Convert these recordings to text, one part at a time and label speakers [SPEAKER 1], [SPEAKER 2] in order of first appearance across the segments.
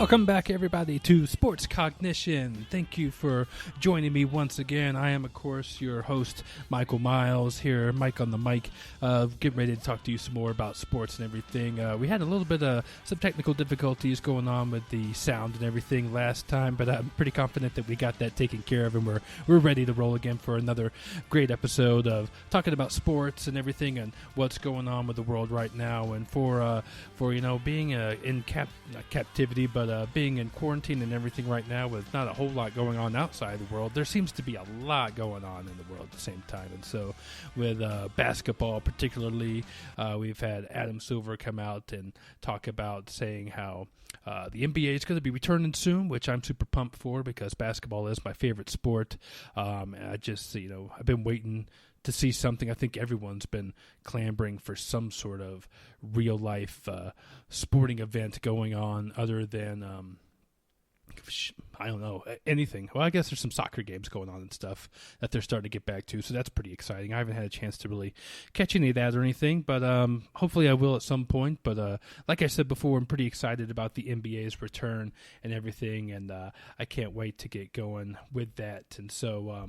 [SPEAKER 1] Welcome back, everybody, to Sports Cognition. Thank you for joining me once again. I am, of course, your host, Michael Miles, here, Mike on the mic, getting ready to talk to you some more about sports and everything. We had a little bit of some technical difficulties going on with the sound and everything last time, but I'm pretty confident that we got that taken care of, and we're ready to roll again for another great episode of talking about sports and everything and what's going on with the world right now. And for being in captivity, but being in quarantine and everything right now with not a whole lot going on outside the world, there seems to be a lot going on in the world at the same time. And so with basketball particularly, we've had Adam Silver come out and talk about saying how the NBA is going to be returning soon, which I'm super pumped for because basketball is my favorite sport. And I just, I've been waiting to see something. I think everyone's been clamoring for some sort of real-life sporting event going on other than, I don't know, anything. Well, I guess there's some soccer games going on and stuff that they're starting to get back to, so that's pretty exciting. I haven't had a chance to really catch any of that or anything, but hopefully I will at some point. But like I said before, I'm pretty excited about the NBA's return and everything, and I can't wait to get going with that. And so,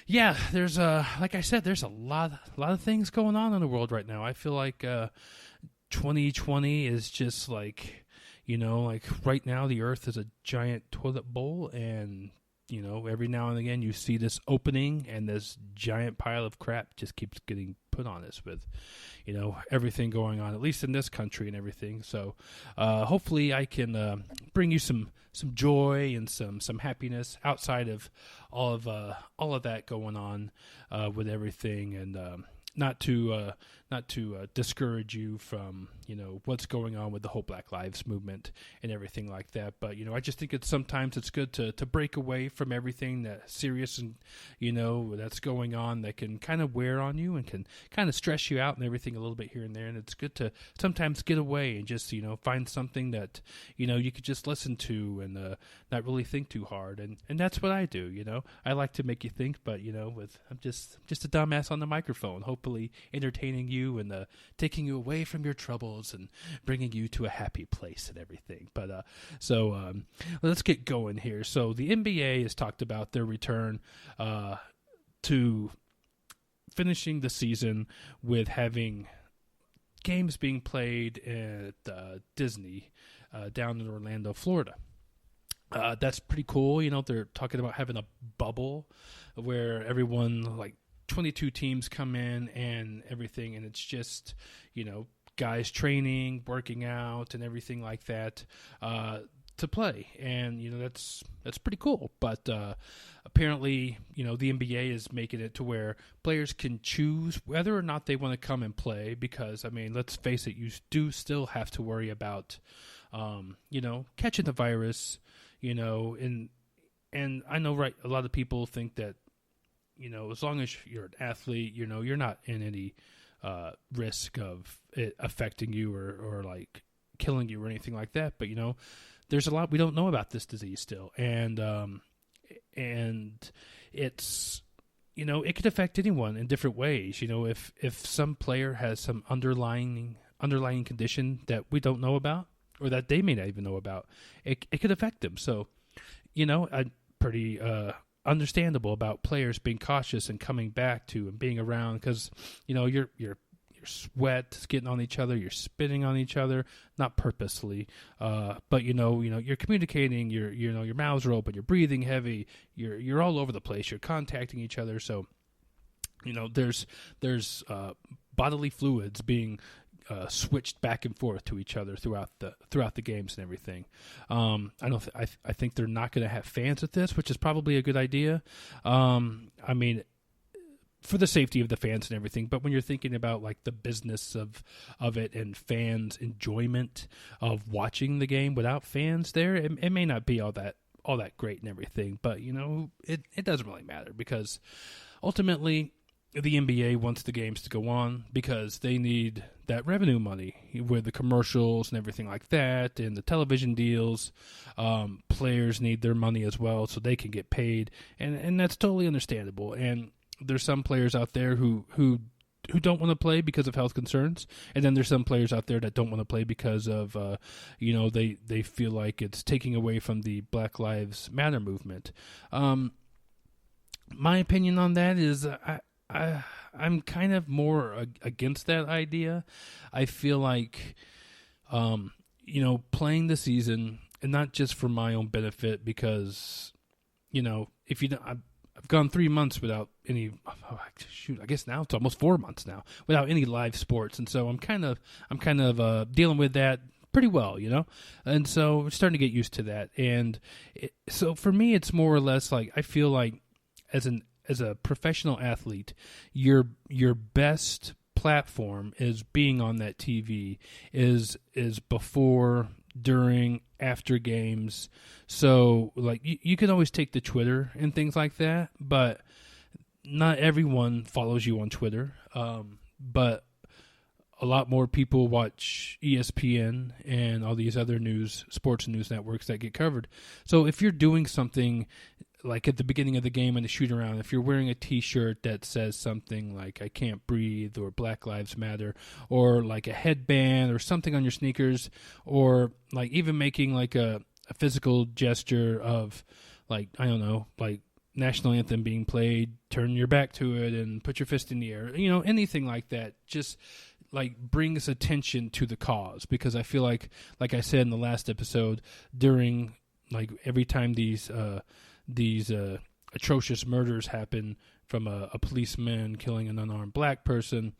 [SPEAKER 1] there's like I said, there's a lot of things going on in the world right now. I feel like 2020 is just like, like right now the earth is a giant toilet bowl, and, every now and again you see this opening and this giant pile of crap just keeps getting put on us with, everything going on, at least in this country and everything. So hopefully I can bring you some joy and some happiness outside of all of that going on with everything, and not to discourage you from what's going on with the whole Black Lives movement and everything like that. But I just think sometimes it's good to break away from everything that's serious and that's going on that can kind of wear on you and can kind of stress you out and everything a little bit here and there. And it's good to sometimes get away and just find something that you could just listen to and not really think too hard. And that's what I do. I like to make you think, but I'm just a dumbass on the microphone, hopefully entertaining you and taking you away from your troubles and bringing you to a happy place and everything. But so let's get going here. So the NBA has talked about their return to finishing the season with having games being played at Disney down in Orlando, Florida. That's pretty cool. They're talking about having a bubble where everyone, like 22 teams come in and everything, and it's just, guys training, working out, and everything like that to play. And, that's pretty cool. But apparently, the NBA is making it to where players can choose whether or not they want to come and play because, let's face it, you do still have to worry about, catching the virus, and I know, right, a lot of people think that, as long as you're an athlete, you're not in any risk of it affecting you or like killing you or anything like that. But, there's a lot we don't know about this disease still. And it's, it could affect anyone in different ways. If some player has some underlying condition that we don't know about or that they may not even know about, it could affect them. So, I'm pretty understandable about players being cautious and coming back to and being around because your sweat is getting on each other, you're spitting on each other, not purposely, but you're communicating, your mouths are open, you're breathing heavy, you're all over the place, you're contacting each other. So there's bodily fluids being switched back and forth to each other throughout the games and everything. I think they're not going to have fans with this, which is probably a good idea. For the safety of the fans and everything. But when you're thinking about like the business of it and fans' enjoyment of watching the game without fans there, it may not be all that great and everything. But it doesn't really matter because ultimately the NBA wants the games to go on because they need that revenue money with the commercials and everything like that and the television deals. Players need their money as well so they can get paid, and that's totally understandable. And there's some players out there who who don't want to play because of health concerns, and then there's some players out there that don't want to play because of they feel like it's taking away from the Black Lives Matter movement. My opinion on that is I'm kind of more against that idea. I feel like playing the season, and not just for my own benefit, because if you don't, I've gone 3 months without any. I guess now it's almost 4 months now without any live sports, and so I'm kind of dealing with that pretty well, and so I'm starting to get used to that. And so for me, it's more or less like I feel like as a professional athlete, your best platform is being on that TV, is before, during, after games. So like you can always take to Twitter and things like that, but not everyone follows you on Twitter. But a lot more people watch ESPN and all these other sports news networks that get covered. So if you're doing something like at the beginning of the game in the shoot around, if you're wearing a T-shirt that says something like "I can't breathe" or "Black Lives Matter," or like a headband or something on your sneakers, or like even making like a physical gesture of like, I don't know, like national anthem being played, turn your back to it and put your fist in the air, anything like that, just like brings attention to the cause. Because I feel like I said in the last episode, during like every time these atrocious murders happen from a policeman killing an unarmed black person,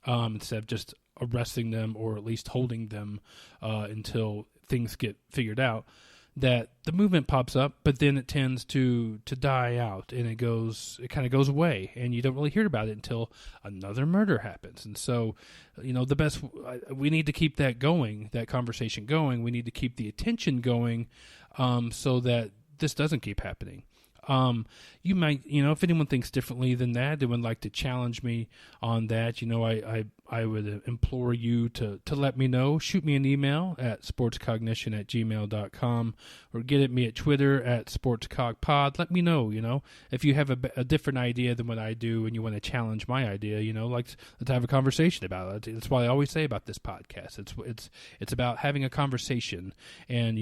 [SPEAKER 1] instead of just arresting them or at least holding them until things get figured out, that the movement pops up, but then it tends to die out, and it kind of goes away, and you don't really hear about it until another murder happens. And so, we need to keep that going, that conversation going. We need to keep the attention going, so that this doesn't keep happening. You might, if anyone thinks differently than that, they would like to challenge me on that. I would implore you to let me know. Shoot me an email at sportscognition@gmail.com, or get at me at Twitter at sportscogpod. Let me know, if you have a different idea than what I do and you want to challenge my idea, let's have a conversation about it. That's what I always say about this podcast. It's about having a conversation and,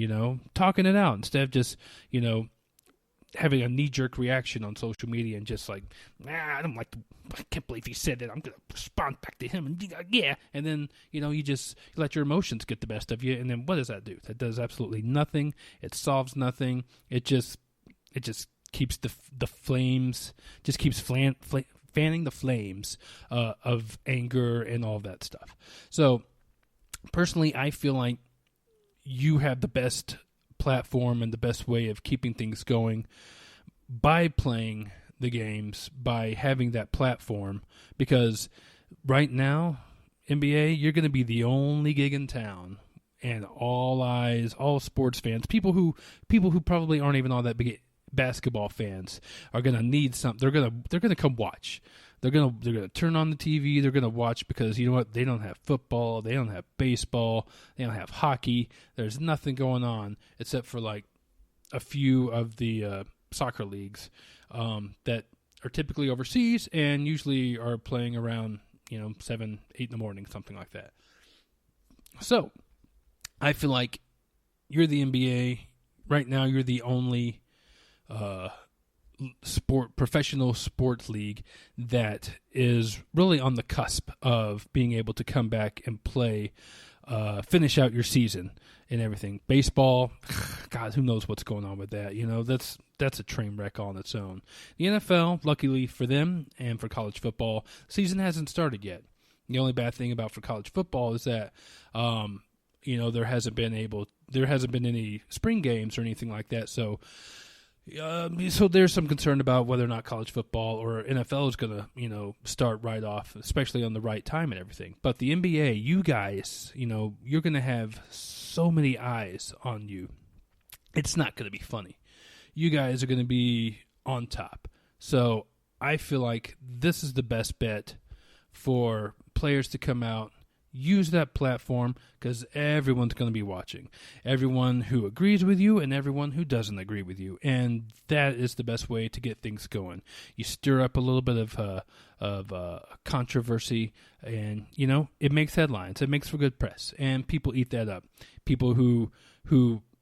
[SPEAKER 1] talking it out instead of just, having a knee-jerk reaction on social media and just like, I can't believe he said that, I'm going to respond back to him, and yeah, and then, you just let your emotions get the best of you, and then what does that do? That does absolutely nothing. It solves nothing. It just keeps the flames, just keeps fanning the flames of anger and all of that stuff. So, personally, I feel like you have the best platform and the best way of keeping things going by playing the games, by having that platform, because right now, NBA, you're going to be the only gig in town, and all eyes, all sports fans, people who probably aren't even all that big basketball fans, are going to need something. They're going to come watch. They're gonna turn on the TV. They're gonna watch, because you know what? They don't have football. They don't have baseball. They don't have hockey. There's nothing going on except for like a few of the soccer leagues that are typically overseas and usually are playing around 7, 8 in the morning, something like that. So I feel like you're the NBA right now. You're the only professional sports league that is really on the cusp of being able to come back and play, finish out your season and everything. Baseball, God, who knows what's going on with that? That's a train wreck on its own. The NFL, luckily for them and for college football, season hasn't started yet. The only bad thing for college football is that there hasn't been any spring games or anything like that. So there's some concern about whether or not college football or NFL is going to, start right off, especially on the right time and everything. But the NBA, you guys, you're going to have so many eyes on you. It's not going to be funny. You guys are going to be on top. So I feel like this is the best bet for players to come out. use that platform because everyone's going to be watching. Everyone who agrees with you and everyone who doesn't agree with you. And that is the best way to get things going. You stir up a little bit of controversy, and, it makes headlines. It makes for good press, and people eat that up. People who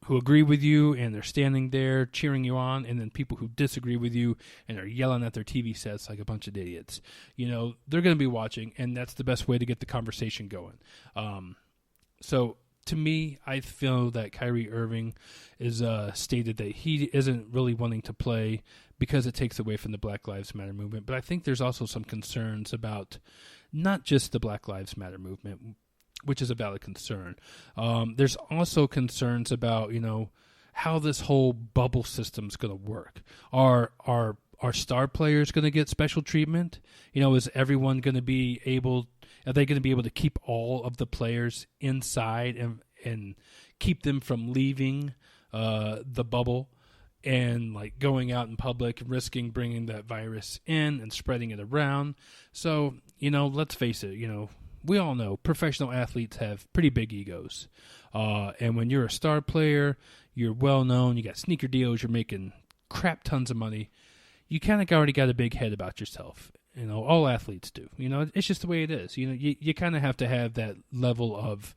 [SPEAKER 1] agree with you and they're standing there cheering you on, and then people who disagree with you and are yelling at their TV sets like a bunch of idiots. They're going to be watching, and that's the best way to get the conversation going. So to me, I feel that Kyrie Irving is stated that he isn't really wanting to play because it takes away from the Black Lives Matter movement. But I think there's also some concerns about not just the Black Lives Matter movement, which is a valid concern. There's also concerns about, how this whole bubble system's going to work. Are star players going to get special treatment? Is everyone going to be able? Are they going to be able to keep all of the players inside and keep them from leaving the bubble and like going out in public, risking bringing that virus in and spreading it around? So let's face it. We all know professional athletes have pretty big egos. And when you're a star player, you're well known, you got sneaker deals, you're making crap tons of money, you kind of already got a big head about yourself. All athletes do. It's just the way it is. You kind of have to have that level of,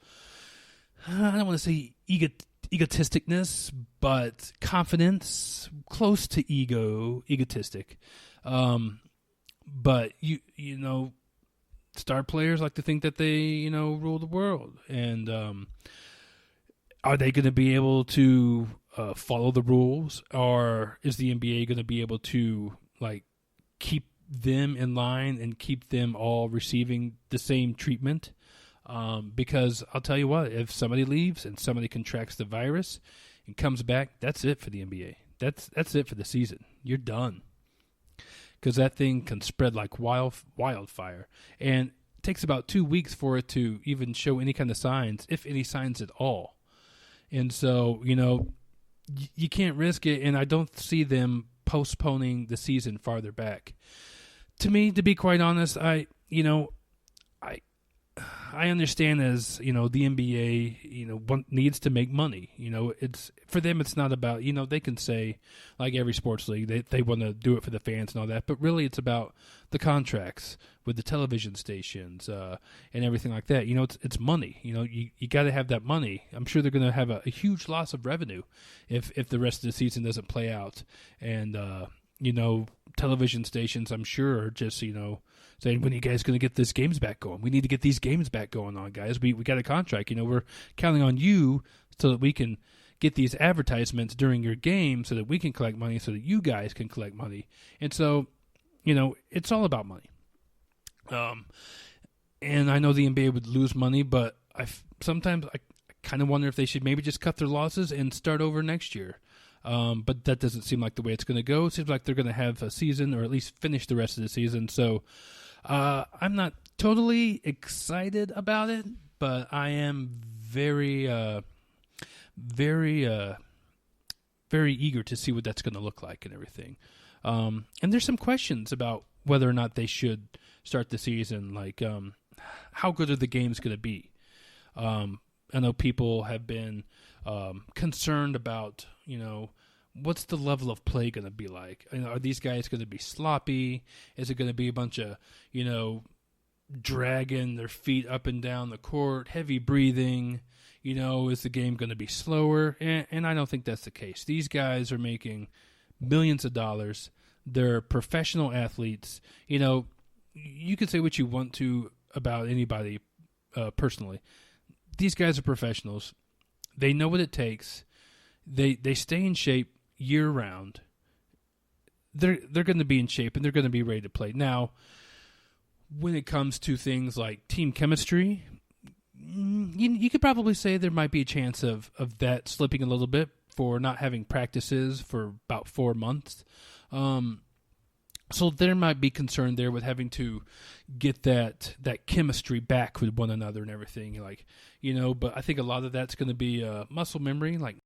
[SPEAKER 1] I don't want to say egotisticness, but confidence, close to egotistic. But star players like to think that they, rule the world. And are they going to be able to follow the rules? Or is the NBA going to be able to, keep them in line and keep them all receiving the same treatment? Because I'll tell you what, if somebody leaves and somebody contracts the virus and comes back, that's it for the NBA. That's it for the season. You're done. Because that thing can spread like wildfire. And it takes about 2 weeks for it to even show any kind of signs, if any signs at all. And so, you can't risk it, and I don't see them postponing the season farther back. To me, to be quite honest, I understand as, the NBA, needs to make money. It's for them, it's not about, they can say, like every sports league, they want to do it for the fans and all that, but really it's about the contracts with the television stations and everything like that. It's money. You got to have that money. I'm sure they're going to have a huge loss of revenue if the rest of the season doesn't play out. And, television stations, I'm sure, are just, saying, when are you guys going to get these games back going? We need to get these games back going on, guys. We got a contract. We're counting on you so that we can get these advertisements during your game so that we can collect money so that you guys can collect money. And so, it's all about money. And I know the NBA would lose money, but sometimes I kind of wonder if they should maybe just cut their losses and start over next year. But that doesn't seem like the way it's going to go. It seems like they're going to have a season, or at least finish the rest of the season. So I'm not totally excited about it, but I am very eager to see what that's going to look like and everything. And there's some questions about whether or not they should start the season, like how good are the games going to be? I know people have been concerned about, what's the level of play going to be like? Are these guys going to be sloppy? Is it going to be a bunch of, dragging their feet up and down the court, heavy breathing? Is the game going to be slower? And I don't think that's the case. These guys are making millions of dollars. They're professional athletes. You can say what you want to about anybody personally. These guys are professionals. They know what it takes. They stay in shape year round. They're going to be in shape, and they're going to be ready to play. Now, when it comes to things like team chemistry, you could probably say there might be a chance of that slipping a little bit for not having practices for about 4 months. So there might be concern there with having to get that chemistry back with one another and everything, but I think a lot of that's going to be muscle memory, like